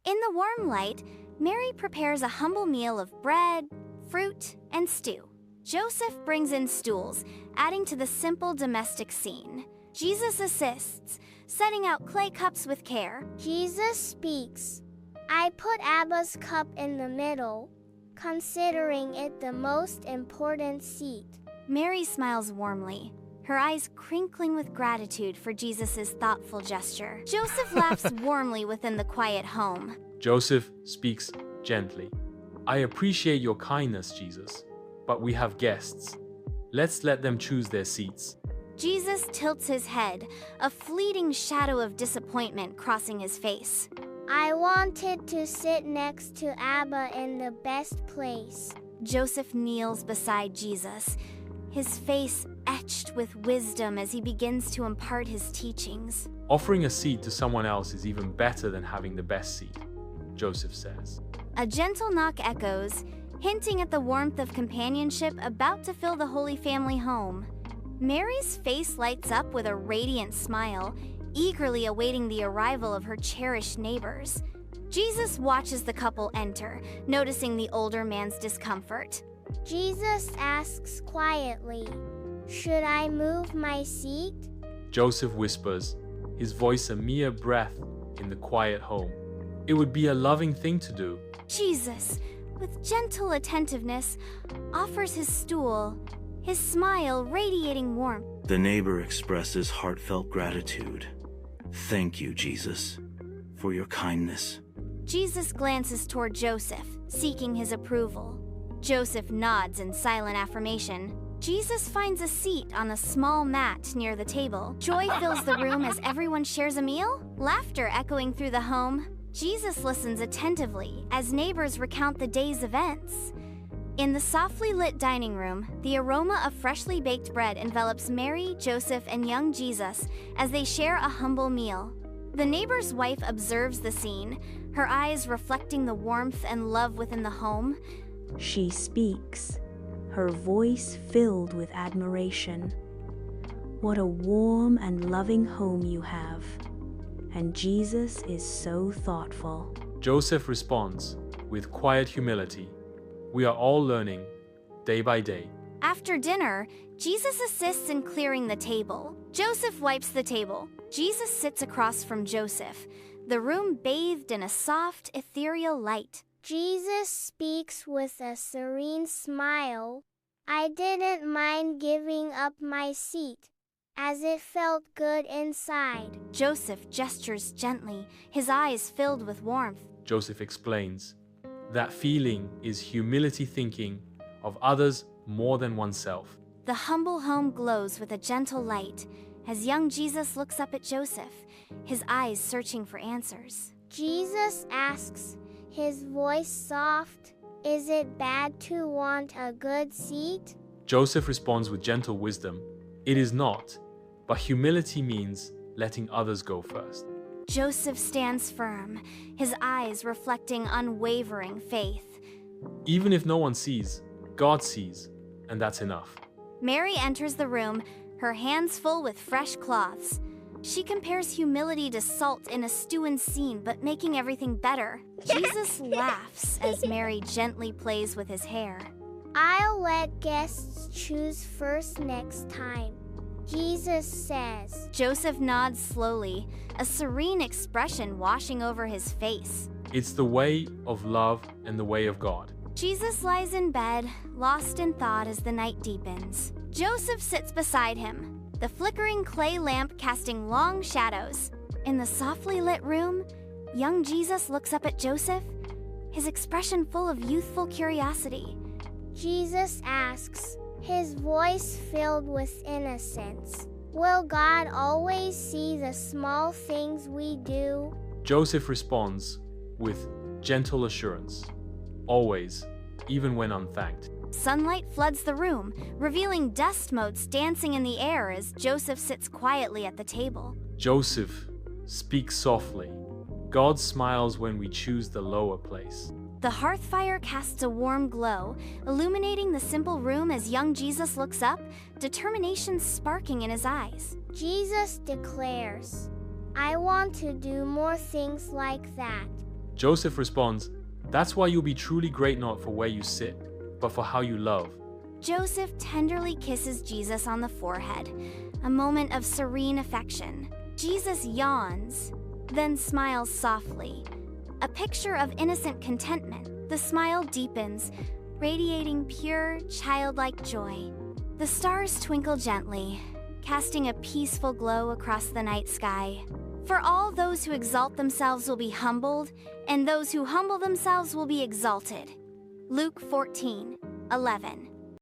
In the warm light, Mary prepares a humble meal of bread, fruit, and stew. Joseph brings in stools, adding to the simple domestic scene. Jesus assists, setting out clay cups with care. Jesus speaks. I put Abba's cup in the middle, considering it the most important seat. Mary smiles warmly, her eyes crinkling with gratitude for Jesus' thoughtful gesture. Joseph laughs warmly within the quiet home. Joseph speaks gently. I appreciate your kindness, Jesus, but we have guests. Let's let them choose their seats. Jesus tilts his head, a fleeting shadow of disappointment crossing his face. I wanted to sit next to Abba in the best place. Joseph kneels beside Jesus, his face etched with wisdom as he begins to impart his teachings. Offering a seat to someone else is even better than having the best seat, Joseph says. A gentle knock echoes, hinting at the warmth of companionship about to fill the Holy Family home. Mary's face lights up with a radiant smile, eagerly awaiting the arrival of her cherished neighbors. Jesus watches the couple enter, noticing the older man's discomfort. Jesus asks quietly, should I move my seat? Joseph whispers, his voice a mere breath in the quiet home. It would be a loving thing to do. Jesus, with gentle attentiveness, offers his stool, his smile radiating warmth. The neighbor expresses heartfelt gratitude. Thank you, Jesus, for your kindness. Jesus glances toward Joseph, seeking his approval. Joseph nods in silent affirmation. Jesus finds a seat on a small mat near the table. Joy fills the room as everyone shares a meal, laughter echoing through the home. Jesus listens attentively as neighbors recount the day's events. In the softly lit dining room, the aroma of freshly baked bread envelops Mary, Joseph, and young Jesus as they share a humble meal. The neighbor's wife observes the scene, her eyes reflecting the warmth and love within the home. She speaks, her voice filled with admiration. What a warm and loving home you have. And Jesus is so thoughtful. Joseph responds with quiet humility. We are all learning, day by day. After dinner, Jesus assists in clearing the table. Joseph wipes the table. Jesus sits across from Joseph, the room bathed in a soft, ethereal light. Jesus speaks with a serene smile. I didn't mind giving up my seat, as it felt good inside. Joseph gestures gently, his eyes filled with warmth. Joseph explains, that feeling is humility, thinking of others more than oneself. The humble home glows with a gentle light as young Jesus looks up at Joseph, his eyes searching for answers. Jesus asks, his voice soft, is it bad to want a good seat? Joseph responds with gentle wisdom, it is not, but humility means letting others go first. Joseph stands firm, his eyes reflecting unwavering faith. Even if no one sees, God sees, and that's enough. Mary enters the room, her hands full with fresh cloths. She compares humility to salt in a stewing scene, but making everything better. Jesus laughs as Mary gently plays with his hair. I'll let guests choose first next time, Jesus says. Joseph nods slowly, a serene expression washing over his face. It's the way of love and the way of God. Jesus lies in bed, lost in thought as the night deepens. Joseph sits beside him, the flickering clay lamp casting long shadows. In the softly lit room, young Jesus looks up at Joseph, his expression full of youthful curiosity. Jesus asks, his voice filled with innocence, will God always see the small things we do? Joseph responds with gentle assurance, always, even when unthanked. Sunlight floods the room, revealing dust motes dancing in the air as Joseph sits quietly at the table. Joseph speaks softly. God smiles when we choose the lower place. The hearth fire casts a warm glow, illuminating the simple room as young Jesus looks up, determination sparking in his eyes. Jesus declares, I want to do more things like that. Joseph responds, "That's why you'll be truly great not for where you sit, but for how you love." Joseph tenderly kisses Jesus on the forehead, a moment of serene affection. Jesus yawns, then smiles softly, a picture of innocent contentment. The smile deepens, radiating pure, childlike joy. The stars twinkle gently, casting a peaceful glow across the night sky. For all those who exalt themselves will be humbled, and those who humble themselves will be exalted. Luke 14:11.